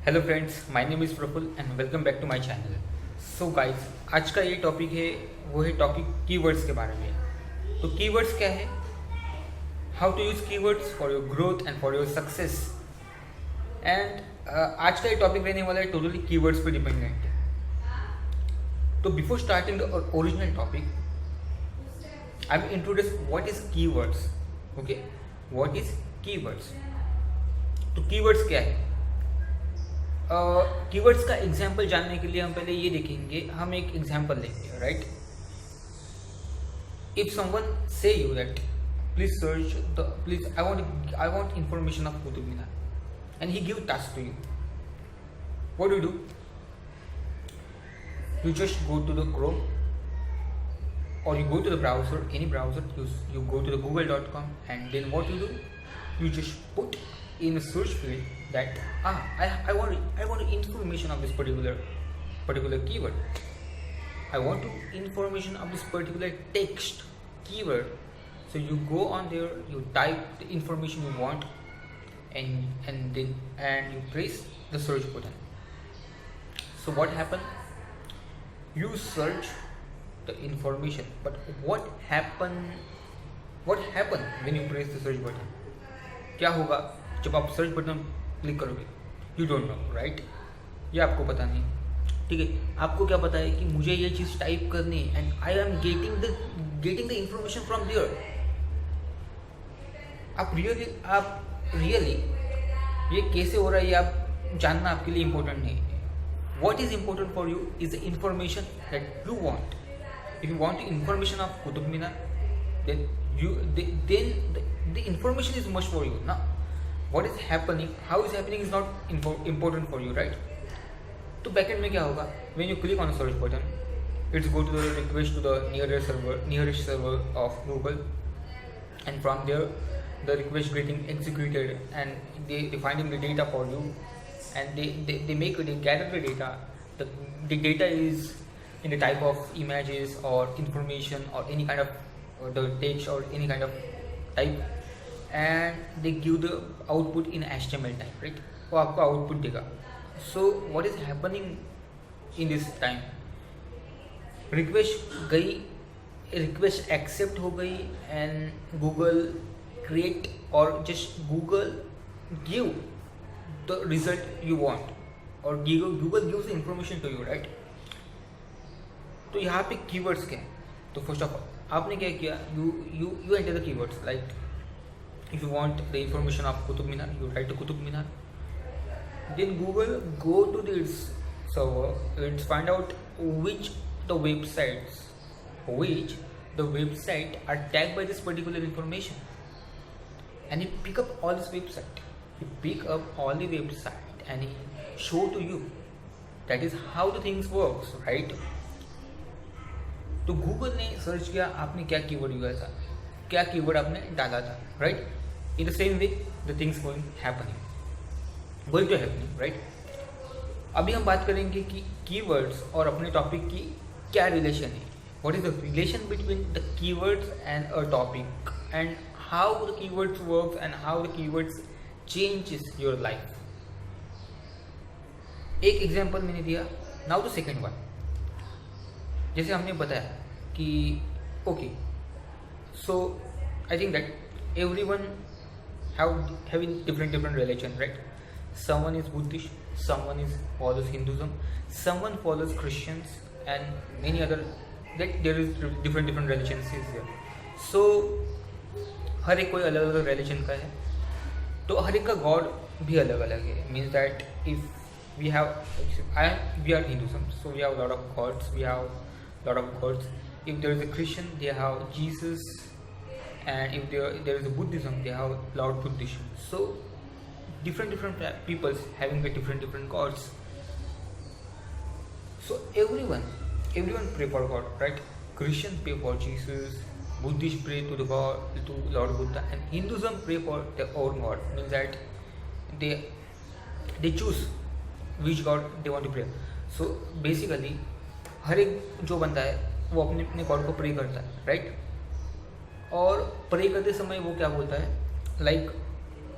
Hello friends, my name is Praful and welcome back to my channel. So guys, आज का ये topic है, वो है टॉपिक कीवर्ड्स के बारे में। तो कीवर्ड्स क्या है, how to use keywords for your growth and for your success. And आज का ये टॉपिक रहने वाला है टोटली कीवर्ड्स पे डिपेंडेंट है। तो before starting the original topic, I will introduce what is keywords. Okay, what is keywords. तो कीवर्ड्स क्या है? कीवर्ड्स का एग्जाम्पल जानने के लिए हम पहले ये देखेंगे, हम एक एग्जाम्पल लेंगे, right. If someone say you that please search the please I want information of Qutub Minar and he give task to you, what do, you just go to the Chrome or you go to the browser, any browser, you go to the google.com, and then what you do, you just put in a search field that I want information of this particular keyword. I want information of this particular text keyword. So you go on there, you type the information you want, and you press the search button. So what happened? You search the information, but what happen when you press the search button? क्या होगा जब आप search button click करोगे? You don't know, right. ये आपको पता नहीं, ठीक है। आपको क्या पता है कि मुझे ये चीज़ टाइप करनी है and I am getting the information from there. आप रियली ये कैसे हो रहा है, ये आप जानना आपके लिए इम्पोर्टेंट नहीं है। What is important for you is the information that you want. If you want the information of Qutub Minar, then the information is much for you. Now, what is happening, how is happening is not important for you, right? तो backend में क्या होगा? When you click on the search button, it's go to the request to the nearest server of Google, and from there, the request getting executed, and they finding the data for you. And they gather the data. The data is in the type of images or information or any kind of the text or any kind of type, and they give the output in HTML type, right? वो आपको output देगा. So what is happening in this time? Request accept हो गई and Google create or just Google give the result you want, or Google gives the information to you, right? तो यहाँ पे keywords क्या है? तो first of all आपने क्या किया, you enter the keywords, like if you want the information of Qutub Minar, you write to Qutub Minar, then Google go to this server, let's find out which the website are tagged by this particular information, and you pick up all this website. You pick up all the website and he show to you. That is how the things works, right? तो Google ने search किया, आपने क्या keyword use था, क्या keyword आपने डाला था, right? In the same way the things going to happening, right? अभी हम बात करेंगे कि कीवर्ड्स और अपने टॉपिक की क्या रिलेशन है. What is the relation between the keywords and a topic, and how the keywords works and how the keywords changes your life. एक एग्जाम्पल मैंने दिया. Now the second one. जैसे हमने बताया कि okay, so I think that everyone having different religion, right? Someone is Buddhist, someone follows Hinduism, someone follows Christians, and many other, that there is different religions is there. So हर एक कोई अलग अलग religion का है, तो हर एक का God भी अलग अलग है. Means that if we are Hinduism, so we have lot of gods. If there is a Christian, they have Jesus, and if there is a Buddhism, they have lord Buddhism. सो different peoples having a different gods. So everyone pray for God, right? Christian pray for Jesus, Buddhists pray to the God, to Lord Buddha, and Hinduism pray for their own God. Means that they choose which God they want to pray. So basically हर एक जो बंदा है वो अपने अपने God को pray करता है, राइट? और प्रे करते समय वो क्या बोलता है, like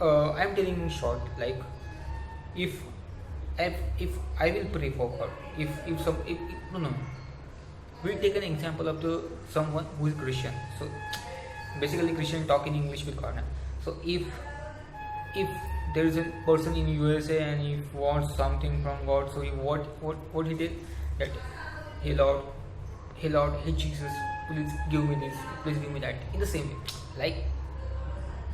I am telling in short, like if if I will pray for God, if no, we take an example of someone who is Christian. So basically Christian talk in English with God. So if there is a person in USA and he wants something from God, so what he did, that hey Lord, hey Jesus, please give me this, please give me that, in the same way. Like,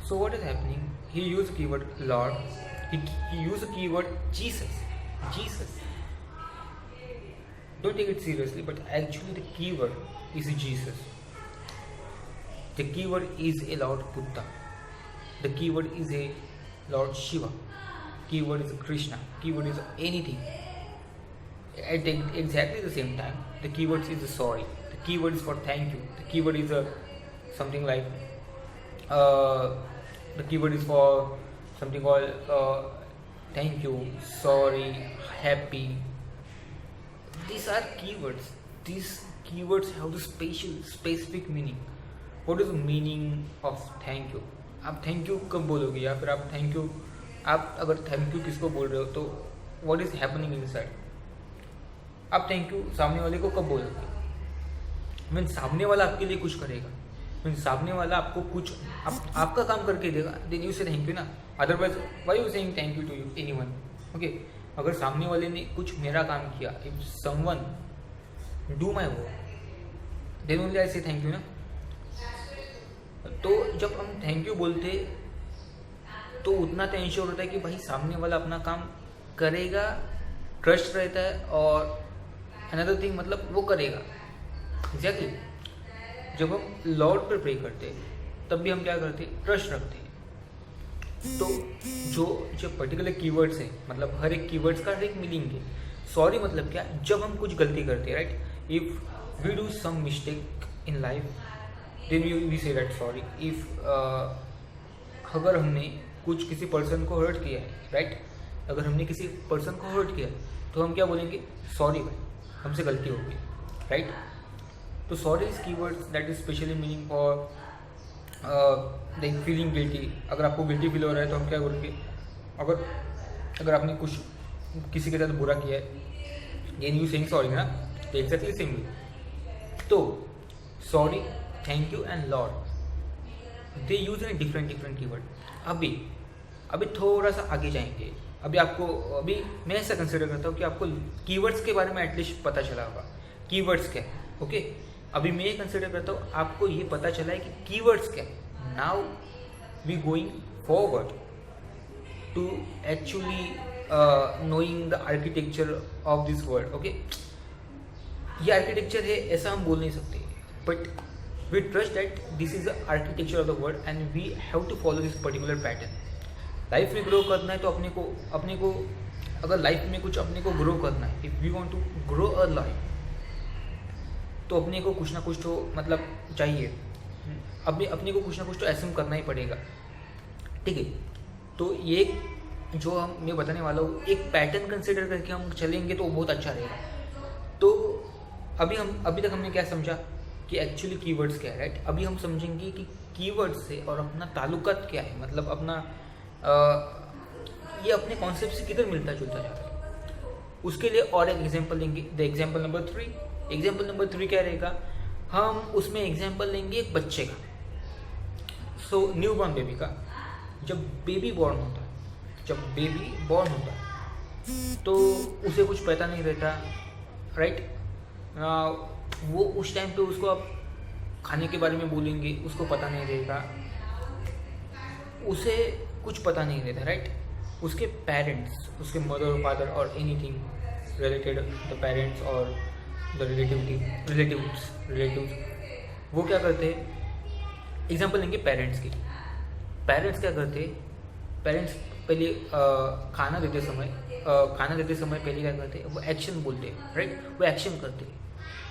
so what is happening? He used the keyword Lord, he used the keyword Jesus. Don't take it seriously, but actually the keyword is Jesus. The keyword is a Lord Buddha. The keyword is a Lord Shiva. Keyword is Krishna. Keyword is anything. At exactly the same time, the keyword is sorry. The keyword is for thank you. The keyword is something like the keyword is for something called thank you, sorry, happy. These are keywords. These keywords have the specific meaning. What is the meaning of thank you? आप thank you कब बोलोगे, या फिर आप thank you, आप अगर thank you किसको बोल रहे हो तो व्हाट इज हैपनिंग इनसाइड? आप थैंक यू सामने वाले को कब बोलोगे? मीन सामने वाला आपके लिए कुछ करेगा, मीन सामने वाला आपको कुछ आपका काम करके देगा, then you say thank you ना. Otherwise why you saying thank you to you anyone? Okay, अगर सामने वाले ने कुछ मेरा काम किया, if someone do my work, then only I say thank you ना. तो जब हम थैंक यू बोलते तो उतना तो इंश्योर होता है कि भाई सामने वाला अपना काम करेगा, ट्रस्ट रहता है. और अनदर थिंग, मतलब वो करेगा एग्जैक्टली. जब हम लॉर्ड पर प्रे करते तब भी हम क्या करते, ट्रस्ट रखते हैं. तो जो पर्टिकुलर कीवर्ड्स है, मतलब हर एक कीवर्ड्स का हर एक मीनिंग है. सॉरी मतलब क्या, जब हम कुछ गलती करते हैं, right, if we do some mistake in life, then we say that sorry. If अगर हमने कुछ किसी पर्सन को हर्ट किया है, राइट, अगर हमने किसी पर्सन को हर्ट किया तो हम क्या बोलेंगे, सॉरी भाई, हमसे गलती हो गई, राइट. तो sorry is keywords that is specially meaning for like feeling guilty. अगर आपको गिल्टी फील हो रहा है तो हम क्या बोलेंगे, अगर आपने कुछ किसी के साथ बुरा किया है, देन यू सेइंग सॉरी ना, तो एक्जैक्टली सेम वे. तो sorry, thank you and lord, they use in different keyword. अभी थोड़ा सा आगे जाएंगे. अभी मैं ऐसा कंसिडर करता हूँ कि आपको कीवर्ड्स के बारे में एटलीस्ट पता चला होगा, कीवर्ड्स क्या है. ओके, अभी मैं ये कंसिडर करता हूँ आपको ये पता चला है कि कीवर्ड्स क्या है. Now we going forward to actually knowing the architecture of this world. Okay, ये आर्किटेक्चर है ऐसा हम बोल नहीं सकते, but we trust that this is the architecture of the world and we have to follow this particular pattern. Life में grow करना है तो अपने को अगर लाइफ में कुछ अपने को ग्रो करना है, if we want to grow a life, तो अपने को कुछ ना कुछ तो मतलब चाहिए, अपने को कुछ ना कुछ तो एस्यूम करना ही पड़ेगा. ठीक है, तो ये जो मैं बताने वाला हूँ, एक पैटर्न कंसिडर करके हम चलेंगे तो बहुत अच्छा रहेगा. तो अभी तक हमने क्या समझा कि एक्चुअली कीवर्ड्स क्या है, राइट. अभी हम समझेंगे कि कीवर्ड्स से और अपना ताल्लुकात क्या है, मतलब अपना ये अपने कॉन्सेप्ट से किधर मिलता जुलता जा रहा है. उसके लिए और एक एग्जांपल लेंगे, the example number 3. Example number 3 क्या रहेगा, हम उसमें एग्जांपल लेंगे एक बच्चे का. सो न्यू बॉर्न बेबी का. जब बेबी बॉर्न होता है तो उसे कुछ पता नहीं रहता, राइट. वो उस टाइम पे उसको आप खाने के बारे में बोलेंगे, उसको पता नहीं रहेगा, उसे कुछ पता नहीं रहता, राइट. उसके पेरेंट्स, उसके मदर फादर और एनीथिंग रिलेटेड द पेरेंट्स और द रिलेटिव्स वो क्या करते हैं. एग्जांपल लेंगे पेरेंट्स की. पेरेंट्स क्या करते हैं, पेरेंट्स पहले खाना देते समय पहले क्या करते हैं, वो एक्शन बोलते हैं, राइट. वो एक्शन करते हैं,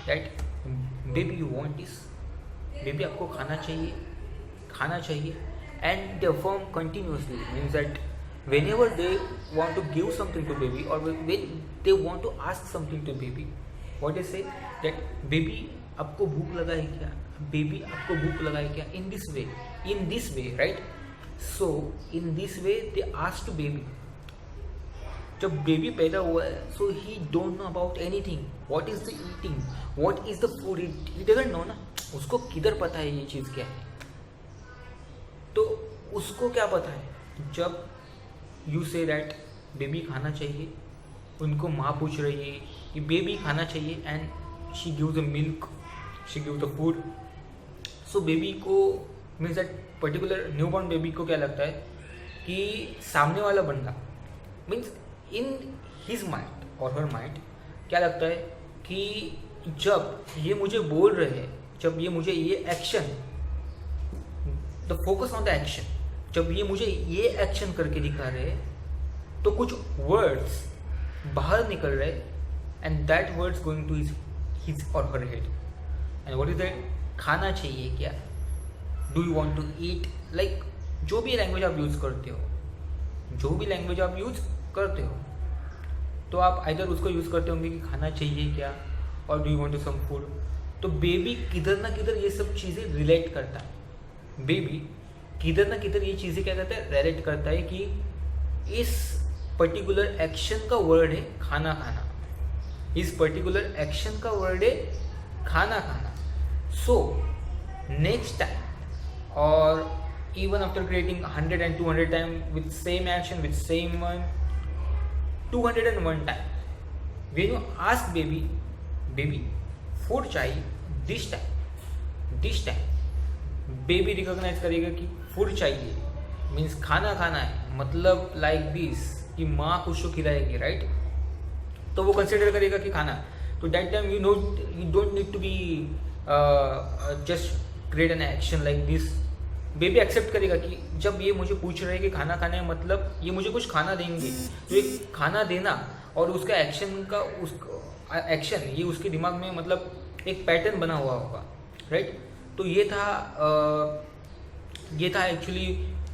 right. Baby you want this, baby आपको खाना चाहिए. And they affirm continuously, means that whenever they want to give something to baby or when they want to ask something to baby, what they say that baby आपको भूख लगा है क्या, baby आपको भूख लगा है क्या, in this way, right. So in this way they ask to baby, जब बेबी पैदा हुआ है so he don't know about anything, what is the eating, what is the food, he doesn't know ना, उसको किधर पता है ये चीज़ क्या है। तो उसको क्या पता है जब यू से दैट बेबी खाना चाहिए, उनको माँ पूछ रही है कि बेबी खाना चाहिए and she gives the milk, she gives the food. So baby को means that particular newborn baby को क्या लगता है कि सामने वाला बंदा मीन्स इन हिज माइंड और हर माइंड क्या लगता है कि जब ये मुझे बोल रहे हैं, जब ये मुझे ये action, the focus on the action, जब ये मुझे ये एक्शन करके दिखा रहे हैं तो कुछ वर्ड्स बाहर निकल रहे and that words going to his or her head and what is that, खाना चाहिए क्या, do you want to eat, like जो भी लैंग्वेज आप यूज़ करते हो, जो भी लैंग्वेज आप यूज़ करते हो, तो आप आइदर उसको यूज़ करते होंगे कि खाना चाहिए क्या और do you want to some food. तो बेबी किधर ना किधर ये सब चीज़ें रिलेट करता है, बेबी किधर ना किधर ये चीज़ें क्या करता है, रिलेट करता है कि इस पर्टिकुलर एक्शन का वर्ड है खाना खाना, इस पर्टिकुलर एक्शन का वर्ड है खाना खाना। So next time or even after creating 100 and 200 times with same action with same one 201 time when you ask baby food चाहिए this time baby recognize करेगा कि food चाहिए means खाना खाना है, मतलब like this कि माँ कुछ तो खिलाएगी, राइट। तो वो कंसिडर करेगा कि खाना, तो that time you don't need to be just create an action like this। Baby accept करेगा कि जब ये मुझे पूछ रहे हैं कि खाना खाना है मतलब ये मुझे कुछ खाना देंगे, तो ये खाना देना और उसका एक्शन का एक्शन ये उसके दिमाग में मतलब एक पैटर्न बना हुआ होगा, राइट। तो ये था एक्चुअली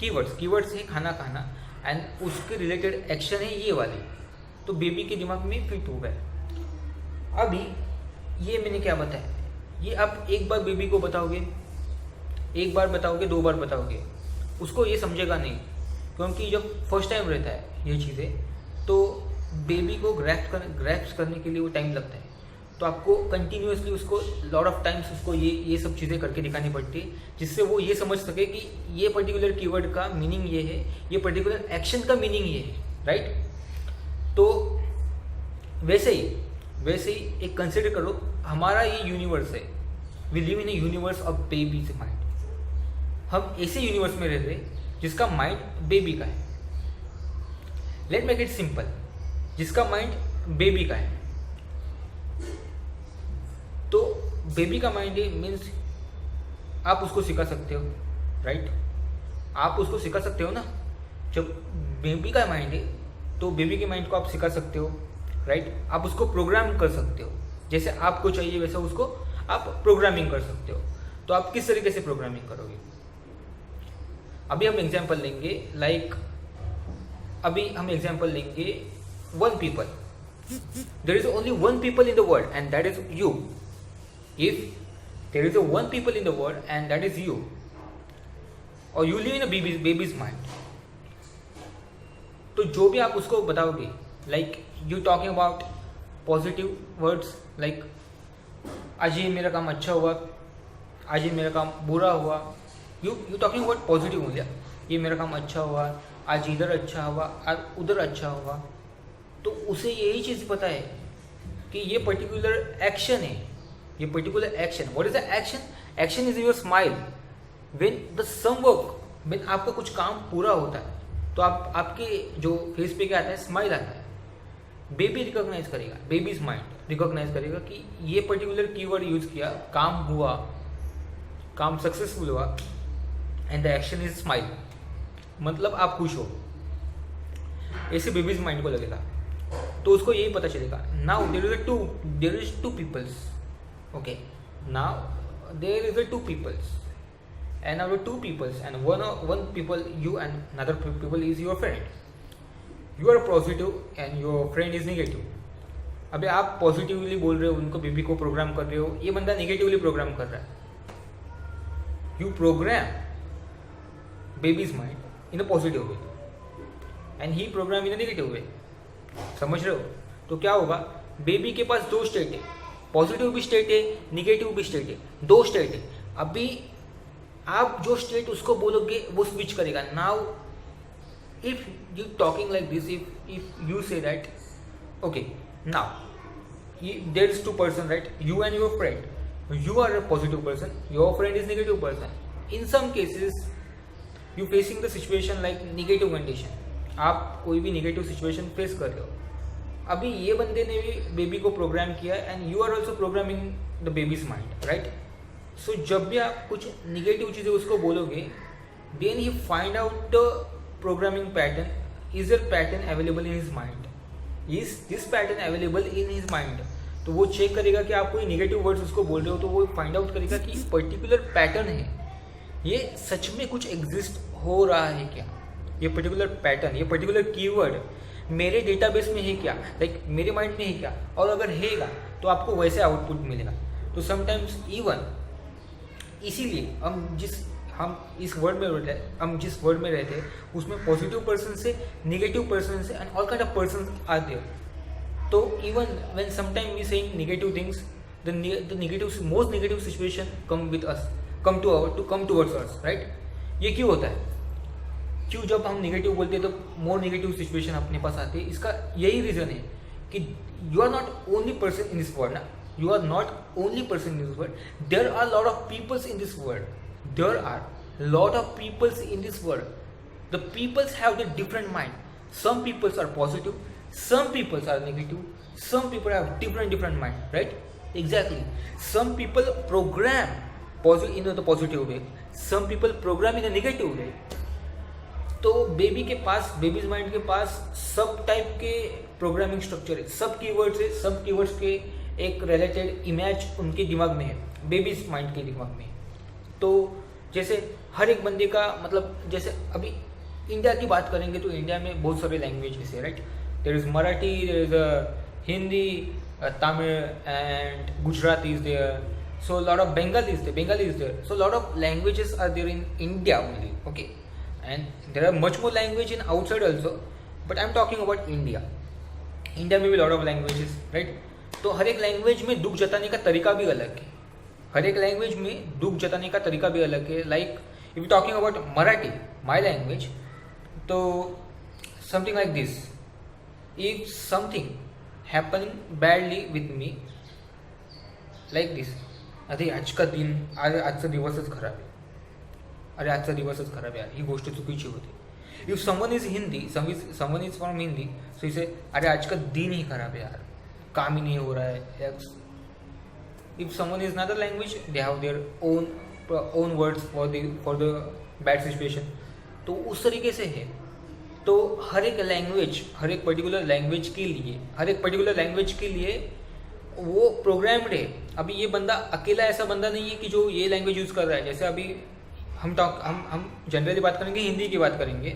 कीवर्ड्स है खाना खाना एंड उसके रिलेटेड एक्शन है ये वाले, तो बेबी के दिमाग में फिट हो गया। अभी ये मैंने क्या बताया, ये आप एक बार बेबी को बताओगे, एक बार बताओगे, दो बार बताओगे, उसको ये समझेगा नहीं, क्योंकि जब फर्स्ट टाइम रहता है ये चीज़ें तो बेबी को ग्रैप्स करने के लिए वो टाइम लगता है। तो आपको कंटिन्यूसली उसको लॉट ऑफ टाइम्स उसको ये सब चीज़ें करके दिखानी पड़ती है, जिससे वो ये समझ सके कि ये पर्टिकुलर कीवर्ड का मीनिंग ये है, ये पर्टिकुलर एक्शन का मीनिंग ये है, राइट। तो वैसे ही एक कंसिडर करो, हमारा ये यूनिवर्स है, we live in a universe of baby's mind. हम ऐसे यूनिवर्स में रहते हैं जिसका माइंड बेबी का है। लेट मेक इट सिंपल, जिसका माइंड बेबी का है, तो बेबी का माइंड है मीन्स आप उसको सिखा सकते हो, राइट। आप उसको सिखा सकते हो ना, जब बेबी का माइंड है तो बेबी के माइंड को आप सिखा सकते हो, राइट। आप उसको प्रोग्राम कर सकते हो, जैसे आपको चाहिए वैसा उसको आप प्रोग्रामिंग कर सकते हो। तो आप किस तरीके से प्रोग्रामिंग करोगे, अभी हम एग्जांपल लेंगे, one people, there is only one people in the world and that is you. If there is a one people in the world and that is you, or you live in a baby's mind, तो जो भी आप उसको बताओगे, like you talking about positive words like आज ये मेरा काम अच्छा हुआ, आज ये मेरा काम बुरा हुआ, यू टॉकिंग अबाउट पॉजिटिव हो गया, ये मेरा काम अच्छा हुआ, आज इधर अच्छा हुआ, आज उधर अच्छा हुआ। तो उसे यही चीज़ पता है कि ये पर्टिकुलर एक्शन है, ये particular action, what is the action, action is your smile when the some work, when आपका कुछ काम पूरा होता है तो आपके जो फेस पे क्या आता है, स्माइल आता है। बेबी रिकॉग्नाइज करेगा, बेबीज माइंड रिकॉग्नाइज करेगा कि ये पर्टिकुलर कीवर्ड यूज किया, काम हुआ, काम सक्सेसफुल हुआ and the action is smile, मतलब आप खुश हो, ऐसे बेबीज माइंड को लगेगा। तो उसको यही पता चलेगा, now there is two peoples, okay, now there is a two peoples and now the two peoples and one people you and another people is your friend, you are positive and your friend is negative। अबे आप positively बोल रहे हो, उनको baby को programme कर रहे हो, ये बंदा नेगेटिवली प्रोग्राम कर रहा है। You program baby's mind in a positive way and he program in a negative way. समझ रहे हो? तो क्या होगा, बेबी के पास दो स्टेट है, पॉजिटिव भी स्टेट है, निगेटिव भी स्टेट है, दो स्टेट है। अभी आप जो स्टेट उसको बोलोगे वो स्विच करेगा। Now if you talking like this, if you say that okay, now there is two person, right, you and your friend, you are a positive person, your friend is negative person. In some cases you facing the situation like negative condition, आप कोई भी negative situation face कर रहे हो। अभी ये बंदे ने भी बेबी को प्रोग्राम किया and you are also programming the baby's mind, right. So जब भी आप कुछ निगेटिव चीज़ें उसको बोलोगे, then he find out the programming pattern, is the pattern available in his mind, is this pattern available in his mind. तो वो check करेगा कि आप कोई निगेटिव वर्ड्स उसको बोल रहे हो, तो वो फाइंड आउट करेगा कि पर्टिकुलर पैटर्न है, ये सच में कुछ एग्जिस्ट हो रहा है क्या, ये पर्टिकुलर पैटर्न, ये पर्टिकुलर कीवर्ड मेरे डेटाबेस में है क्या, लाइक मेरे माइंड में है क्या, और अगर हैगा तो आपको वैसे आउटपुट मिलेगा। तो समटाइम्स इवन इसीलिए हम इस वर्ड में रहते हैं, हम जिस वर्ड में रहते हैं उसमें पॉजिटिव पर्सन से, निगेटिव पर्सन से and all kind of person आते हैं। So even when sometimes we saying negative things, the most negative situation come towards us, right? ये क्यों होता है? क्यों जब हम नेगेटिव बोलते हैं तो मोर नेगेटिव सिचुएशन अपने पास आते हैं? इसका यही रीजन है कि you are not only person in this world ना, you are not only person in this world, there are lot of peoples in this world, there are lot of peoples in this world. The peoples have the different mind, some peoples are positive, some people are negative, some people have different mind, right? Exactly. Some people program positive in the positive way, some people program in a negative way. तो baby के पास, babies mind के पास सब type के programming structure है, सब keywords है, सब keywords के एक रिलेटेड इमेज उनके दिमाग में है, बेबीज माइंड के दिमाग में। तो जैसे हर एक बंदे का मतलब, जैसे अभी इंडिया की बात करेंगे तो इंडिया में बहुत सारे लैंग्वेजेस है, right. There is Marathi, there is Hindi, Tamil and Gujarati is there. So a lot of Bengali is there. So a lot of languages are there in India only, okay. And there are much more language in outside also, but I'm talking about India. India में भी lot of languages, right? तो हर एक language में दुख जताने का तरीका भी अलग है, हर एक लैंग्वेज में दुख जताने का तरीका भी अलग है। Like if you talking about Marathi, my language, तो something like this, if something happening badly with me like this, अरे आज का दिन, अरे आजचा दिवसच खराब आहे, अरे आजचा दिवसच खराब आहे यार, ही गोष्ट चुकीची होती। If someone is Hindi, someone is from Hindi, so इसे अरे आज का दिन ही खराब है यार, काम ही नहीं हो रहा है। If someone is not a language, they have their own words for the bad situation. तो उस तरीके से है। तो हर एक लैंग्वेज, हर एक पर्टिकुलर लैंग्वेज के लिए वो प्रोग्राम्ड है। अभी ये बंदा अकेला ऐसा बंदा नहीं है कि जो ये लैंग्वेज यूज़ कर रहा है। जैसे अभी हम जनरली बात करेंगे, हिंदी की बात करेंगे,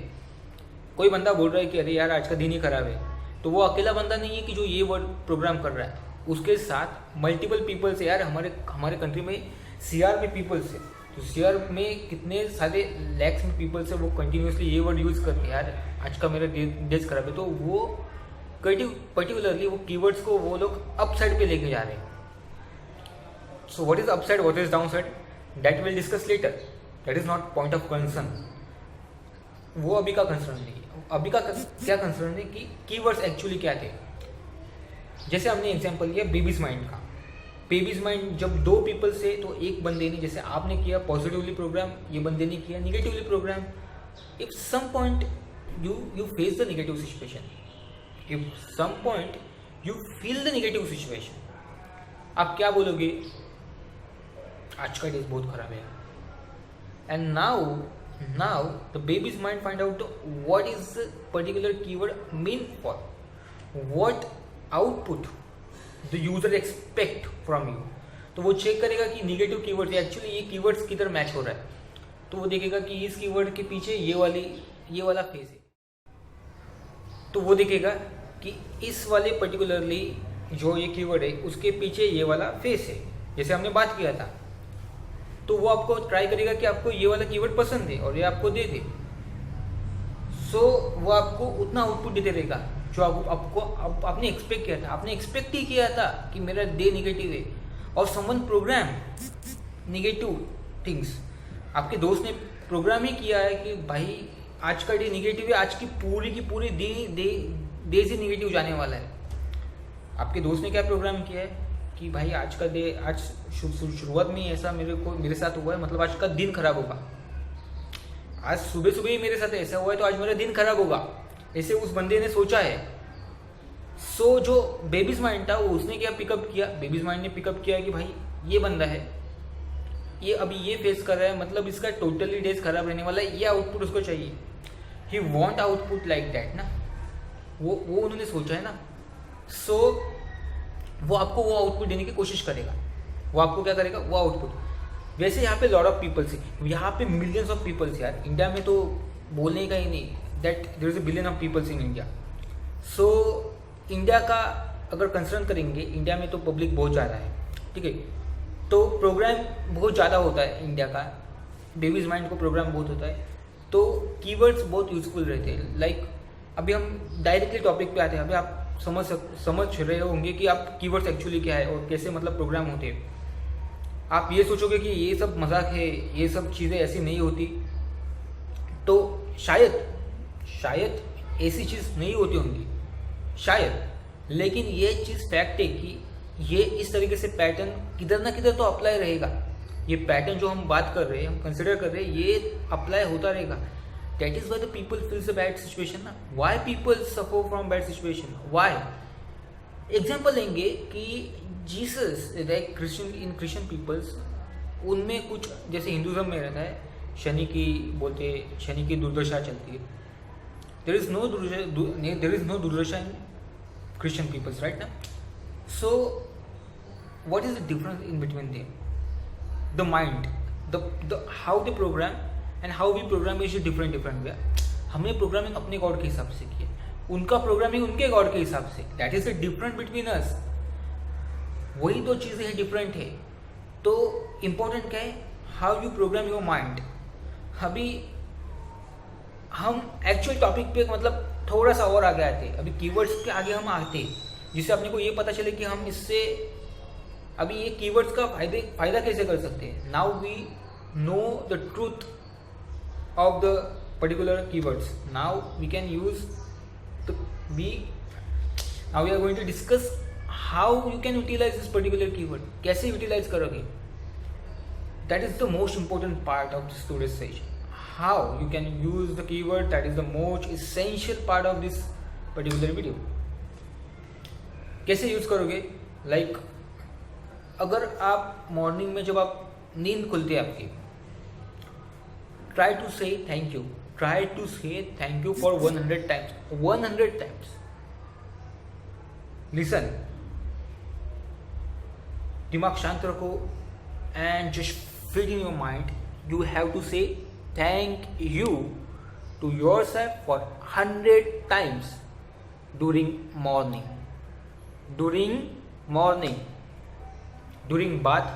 कोई बंदा बोल रहा है कि अरे यार आज का दिन ही खराब है, तो वो अकेला बंदा नहीं है कि जो ये वर्ड प्रोग्राम कर रहा है, उसके साथ मल्टीपल पीपल्स है। यार हमारे कंट्री में CR में पीपल्स है, तो CR में कितने सारे लैक्स में पीपल्स है, वो कंटिन्यूसली ये वर्ड यूज़ करते हैं, यार आज का मेरा डेज खराब है। तो वो पर्टिकुलरली वो कीवर्ड्स को वो लोग अप साइड पे लेके जा रहे हैं। So what is up side, what is down side, that will discuss later, that is not point of concern. वो अभी का कंसर्न नहीं है। अभी का क्या कंसर्न है कि कीवर्ड्स एक्चुअली क्या थे। जैसे हमने एग्जांपल लिया बेबीज माइंड का। बेबीज माइंड जब दो पीपल से, तो एक बंदे ने, जैसे आपने किया पॉजिटिवली प्रोग्राम, ये बंदे ने किया negatively program. If some point you face the negative situation, if some point you feel the negative situation, आप क्या बोलोगे, आज का डेज बहुत खराब है। And now the baby's mind find out what is the particular keyword mean for, what output the user expect from you. तो वो चेक करेगा कि निगेटिव कीवर्ड एक्चुअली ये कीवर्ड्स किधर मैच हो रहा है। तो वो देखेगा कि इस कीवर्ड के पीछे ये वाला फेस है, तो वो देखेगा कि इस वाले पर्टिकुलरली जो ये कीवर्ड है उसके पीछे ये वाला फेस है, जैसे हमने बात किया था। तो वो आपको ट्राई करेगा कि आपको ये वाला कीवर्ड पसंद है और ये आपको दे दे। सो वो आपको उतना आउटपुट देते रहेगा जो आपने एक्सपेक्ट किया था, आपने एक्सपेक्ट ही किया था कि मेरा डे नेगेटिव है, और समवन प्रोग्राम नेगेटिव थिंग्स, आपके दोस्त ने प्रोग्राम ही किया है कि भाई आज का डे नेगेटिव है, आज की पूरी डेज ही नेगेटिव जाने वाला है। आपके दोस्त ने क्या प्रोग्राम किया है कि भाई आज का डे, आज शुरुआत में ही ऐसा मेरे साथ हुआ है, मतलब आज का दिन खराब होगा, आज सुबह ही मेरे साथ ऐसा हुआ है तो आज मेरा दिन खराब होगा, ऐसे उस बंदे ने सोचा है। सो जो बेबीज माइंड था वो उसने क्या पिकअप किया, बेबीज माइंड ने पिकअप किया कि भाई ये बंदा है, ये अभी ये फेस कर रहा है, मतलब इसका टोटली डेज खराब रहने वाला है, ये आउटपुट उसको चाहिए, ही वॉन्ट आउटपुट लाइक दैट ना, वो उन्होंने सोचा है ना। सो वो आपको वो आउटपुट देने की कोशिश करेगा, वो आपको क्या करेगा, वो आउटपुट। वैसे यहाँ पे लॉट ऑफ पीपल्स है, यहाँ पे मिलियंस ऑफ पीपल्स यार, इंडिया में तो बोलने का ही नहीं, that there is a billion of peoples in India. So India का अगर कंसर्न करेंगे, इंडिया में तो पब्लिक बहुत ज़्यादा है, ठीक है, तो प्रोग्राम बहुत ज़्यादा होता है इंडिया का, बेबीज माइंड को प्रोग्राम बहुत होता है, तो कीवर्ड्स बहुत यूजफुल रहते हैं। लाइक अभी हम डायरेक्टली टॉपिक पे आते हैं, अभी आप समझ रहे होंगे कि आप कीवर्ड्स एक्चुअली क्या है और कैसे मतलब प्रोग्राम होते हैं। आप ये सोचोगे कि ये सब मजाक है, ये सब चीज़ें ऐसी नहीं होती, तो शायद ऐसी चीज़ नहीं होती होंगी शायद, लेकिन ये चीज़ फैक्ट है कि ये इस तरीके से पैटर्न किधर ना किधर तो अप्लाई रहेगा। ये पैटर्न जो हम बात कर रहे हैं, हम कंसिडर कर रहे हैं, ये अप्लाई होता रहेगा। That is why the people feels a bad situation ना, why people suffer from bad situation, why. Example लेंगे कि जीसस क्रिश्चियन पीपल्स, उनमें कुछ जैसे हिंदुज्म में रहता है, शनि की दुर्दशा चलती है। देयर इज नो दुर्दशा इन क्रिश्चियन पीपल्स, राइट ना। So what is the difference in between them? The mind, the how they program and how we program is different way. हमने प्रोग्रामिंग अपने गॉड के हिसाब से की है, उनका प्रोग्रामिंग उनके गॉड के हिसाब से, that is the different between us. वही दो चीज़ें हैं, डिफरेंट है। तो इम्पोर्टेंट क्या है, how you programme your mind. अभी हम एक्चुअल टॉपिक पे मतलब थोड़ा सा और आगे आते, अभी कीवर्ड्स के आगे हम आते, जिससे अपने को ये पता चले कि हम इससे अभी ये कीवर्ड्स का फायदा कैसे कर सकते हैं। Now we know the truth of the particular keywords, now we can use now we are going to discuss how you can utilize this particular keyword, कैसे यूटिलाइज करोगे। That is the most important part of this today's session, how you can use the keyword, that is the most essential part of this particular video. कैसे use करोगे, like अगर आप morning में जब आप नींद खुलती है आपकी, try to say thank you for 100 times. Listen, दिमाग शांत रखो and just feed in your mind, you have to say thank you to yourself for 100 times during morning, during bath,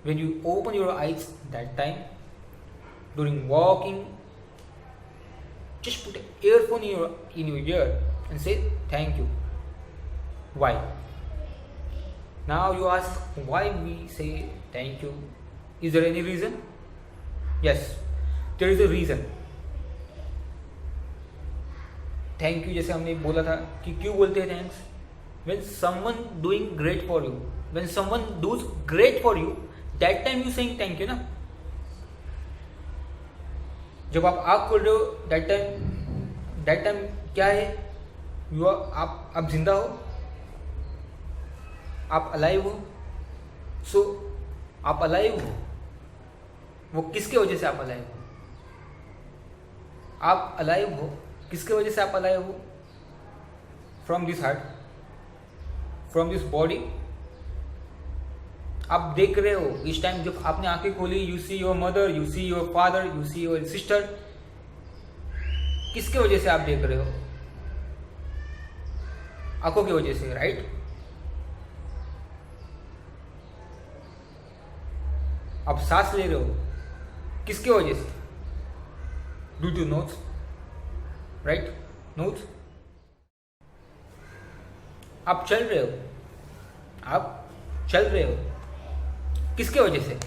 when you open your eyes, that time, during walking, just put an earphone in your ear and say thank you. Why? Now you ask why we say thank you. Is there any reason? Yes, there is a reason. Thank you जैसे हमने बोला था कि क्यों बोलते हैं thanks, when someone doing great for you, when someone does great for you, that time you saying thank you ना। जब आप आँख खोल रहे हो, that time क्या है, आप जिंदा हो, आप अलाइव हो। सो आप अलाइव हो, वो किसके वजह से आप अलाइव हो, आप अलाइव हो किसके वजह से आप अलाइव हो, from this heart, from this body. आप देख रहे हो इस टाइम जब आपने आंखें खोली, you see your mother, you see your father, you see your sister. किसके वजह से आप देख रहे हो, आंखों की वजह से, राइट। आप सांस ले रहे हो किसके वजह से, due to nose, right, nose. आप चल रहे हो, आप चल रहे हो, किसके वजह से?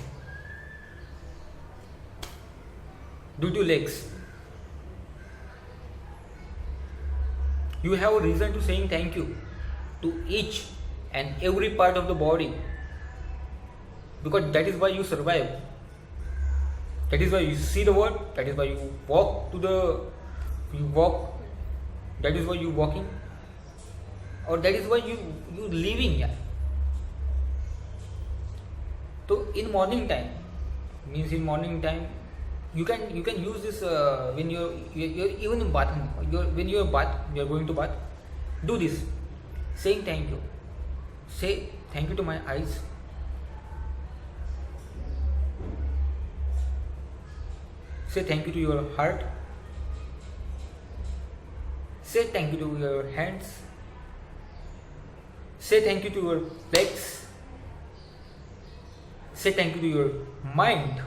Due two legs. You have a reason to saying thank you to each and every part of the body, because that is why you survive. That is why you see the world. That is why you walk you walk. That is why you walking, or that is why you living. Yeah. So in morning time, means in morning time, you can use this when you're even in bathroom. When you're going to bath, do this, saying thank you. Say thank you to my eyes. Say thank you to your heart. Say thank you to your hands. Say thank you to your legs. Say thank you to your mind.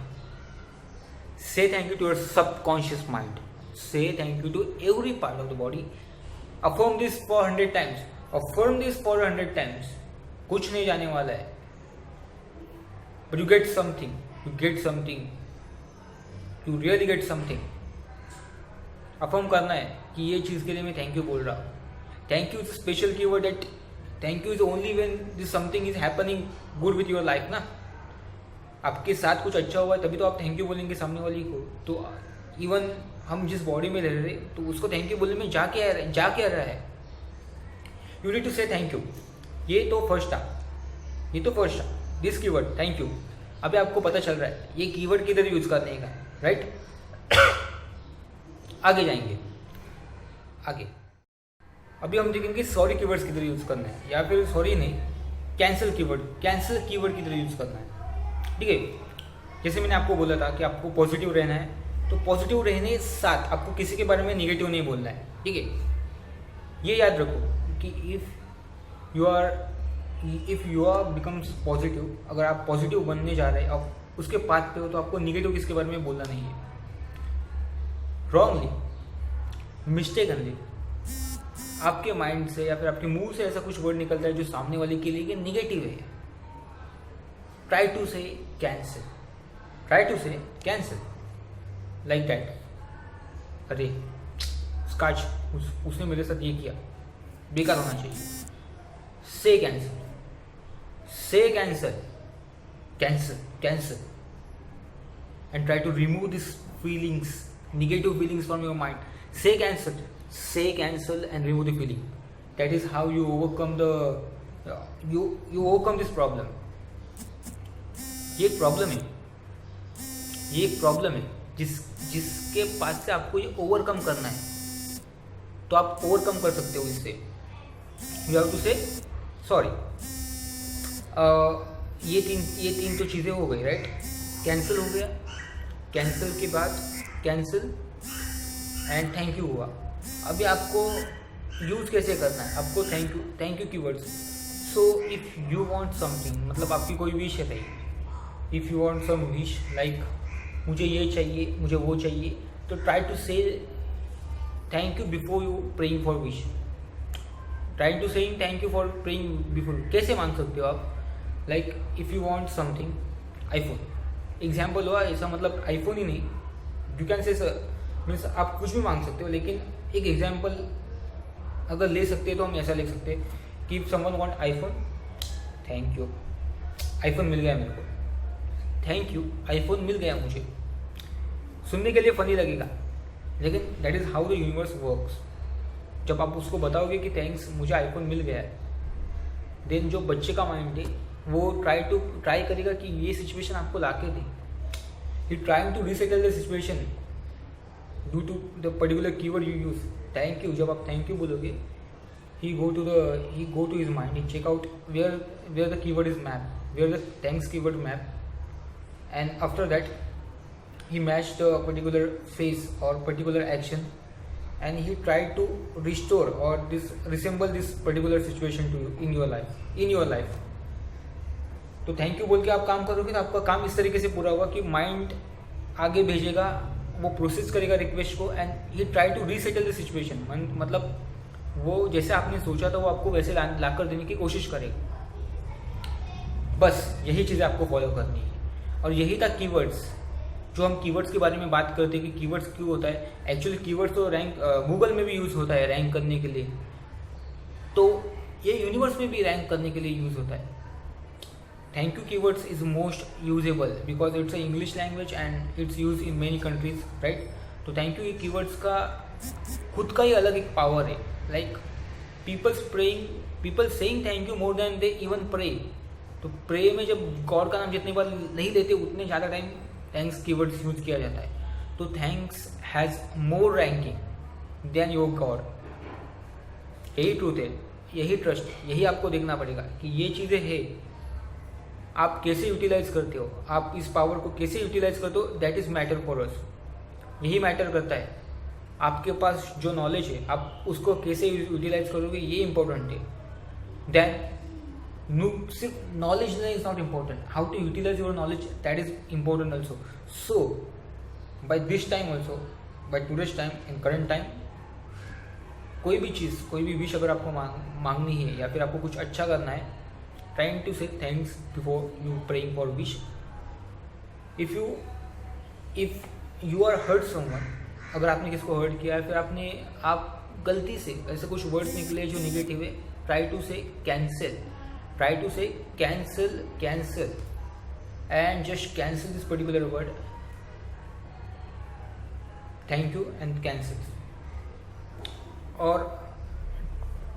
Say thank you to your subconscious mind. Say thank you to every part of the body. Affirm this for 100 times. Affirm this for 100 times. कुछ नहीं जाने वाला है. But you get something. You get something. You really get something. Affirm करना है कि ये चीज़ के लिए मैं thank you बोल रहा हूँ. Thank you is a special keyword. That thank you is only when this something is happening good with your life ना. आपके साथ कुछ अच्छा हुआ है तभी तो आप थैंक यू बोलेंगे सामने वाली को. तो इवन हम जिस बॉडी में रह रहे तो उसको थैंक यू बोलने में जा क्या रहा है. You need to say thank you. ये तो फर्स्ट था. This keyword thank you. अभी आपको पता चल रहा है ये कीवर्ड किधर यूज करने का, राइट. आगे जाएंगे. आगे अभी हम देखेंगे सॉरी कीवर्ड्स किधर यूज करना है, या फिर सॉरी नहीं, कैंसिल कीवर्ड किधर यूज करना है. ठीक है. जैसे मैंने आपको बोला था कि आपको पॉजिटिव रहना है, तो पॉजिटिव रहने साथ आपको किसी के बारे में नेगेटिव नहीं बोलना है. ठीक है. ये याद रखो कि if you are becomes positive, अगर आप पॉजिटिव बनने जा रहे हैं, आप उसके पाथ पे हो, तो आपको नेगेटिव किसके बारे में बोलना नहीं है. रॉन्गली, मिस्टेकनली आपके माइंड से या फिर आपके मुंह से ऐसा कुछ वर्ड निकलता है जो सामने वाले के लिए नेगेटिव है. Try to say cancel like that. अरे स्काच उसने मेरे साथ ये किया, बेकार होना चाहिए. Say cancel and try to remove these feelings, negative feelings from your mind. Say cancel and remove the feeling. That is how you overcome you overcome this problem. ये एक प्रॉब्लम है जिसके पास से आपको ये ओवरकम करना है. तो आप ओवरकम कर सकते हो इससे. यू हैव टू से सॉरी. ये तीन तो चीज़ें हो गई, राइट. कैंसिल हो गया. कैंसिल के बाद कैंसिल एंड थैंक यू हुआ. अभी आपको यूज़ कैसे करना है. आपको thank you keywords. So if you want something, मतलब आपकी कोई विश है. If you want some wish like मुझे ये चाहिए, मुझे वो चाहिए, तो try to say thank you before you praying for wish. Try to saying thank you for praying before. कैसे मांग सकते हो आप. Like if you want something, iPhone example हुआ ऐसा, मतलब आईफोन ही नहीं, यू कैन से मीन्स आप कुछ भी मांग सकते हो. लेकिन एक एग्जाम्पल अगर ले सकते हैं तो हम ऐसा लिख सकते हैं कि if someone want iPhone, thank you iPhone मिल गया मेरे को. थैंक यू आईफोन मिल गया मुझे. सुनने के लिए फनी लगेगा, लेकिन that is how the universe works. जब आप उसको बताओगे कि थैंक्स मुझे आईफोन मिल गया है, देन जो बच्चे का माइंड है वो ट्राई करेगा कि ये सिचुएशन आपको ला के दे. He trying to resettle the situation due to the particular keyword you use. Thank you. जब आप थैंक यू बोलोगे, he go to his mind, he check out where the keyword is map, where the thanks keyword map, and after that he matched a particular face or particular action, and he tried to restore or resemble this particular situation to you in your life. तो thank you बोल के आप काम करोगे तो आपका काम इस तरीके से पूरा होगा कि माइंड आगे भेजेगा, वो प्रोसेस करेगा रिक्वेस्ट को, and he try to resettle the situation. मतलब वो जैसे आपने सोचा था वो आपको वैसे ला कर देने की कोशिश करेगा। बस यही चीज़ें आपको फॉलो करनी है। और यही था कीवर्ड्स। जो हम कीवर्ड्स के बारे में बात करते हैं कि कीवर्ड्स क्यों होता है, एक्चुअली कीवर्ड्स तो रैंक गूगल में भी यूज़ होता है रैंक करने के लिए, तो ये यूनिवर्स में भी रैंक करने के लिए यूज़ होता है। Thank you keywords is most usable because it's a English language and it's use in many countries, right. तो थैंक यू ये कीवर्ड्स का खुद का ही अलग एक पावर है। Like people saying thank you more than they even pray. तो प्रे में जब गॉड का नाम जितनी बार नहीं लेते उतने ज़्यादा टाइम थैंक्स कीवर्ड्स यूज किया जाता है। तो thanks has more ranking than your God. यही ट्रूथ है, यही ट्रस्ट, यही आपको देखना पड़ेगा कि ये चीज़ें है, आप कैसे यूटिलाइज करते हो, आप इस पावर को कैसे यूटिलाइज करते हो, that is matter for us. यही मैटर करता है। आपके पास जो नॉलेज है आप उसको कैसे यूटिलाइज करोगे, ये इंपॉर्टेंट है। देन सिर्फ नॉलेज नहीं is not important, how to utilize your knowledge that is important also. So by this time also, by today's time, in current time, कोई भी चीज़, कोई भी विश अगर आपको मांगनी है या फिर आपको कुछ अच्छा करना है, trying to say thanks before you praying for wish. If you are hurt someone, अगर आपने किसको हर्ट किया है, फिर आप गलती से ऐसे कुछ वर्ड्स निकले जो निगेटिव है, ट्राई टू से cancel, and just cancel this particular word, thank you and cancel। और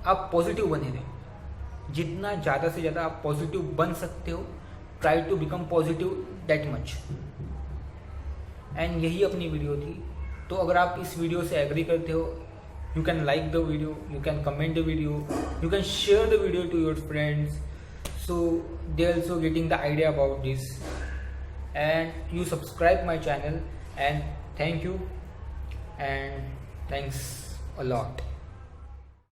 आप पॉजिटिव बने रहें, जितना ज़्यादा से ज़्यादा आप पॉजिटिव बन सकते हो, try to become positive that much. And यही अपनी वीडियो थी। तो अगर आप इस वीडियो से एग्री करते हो, you can like the video, you can comment the video, you can share the video to your friends, so they also getting the idea about this, and you subscribe my channel, and thank you and thanks a lot.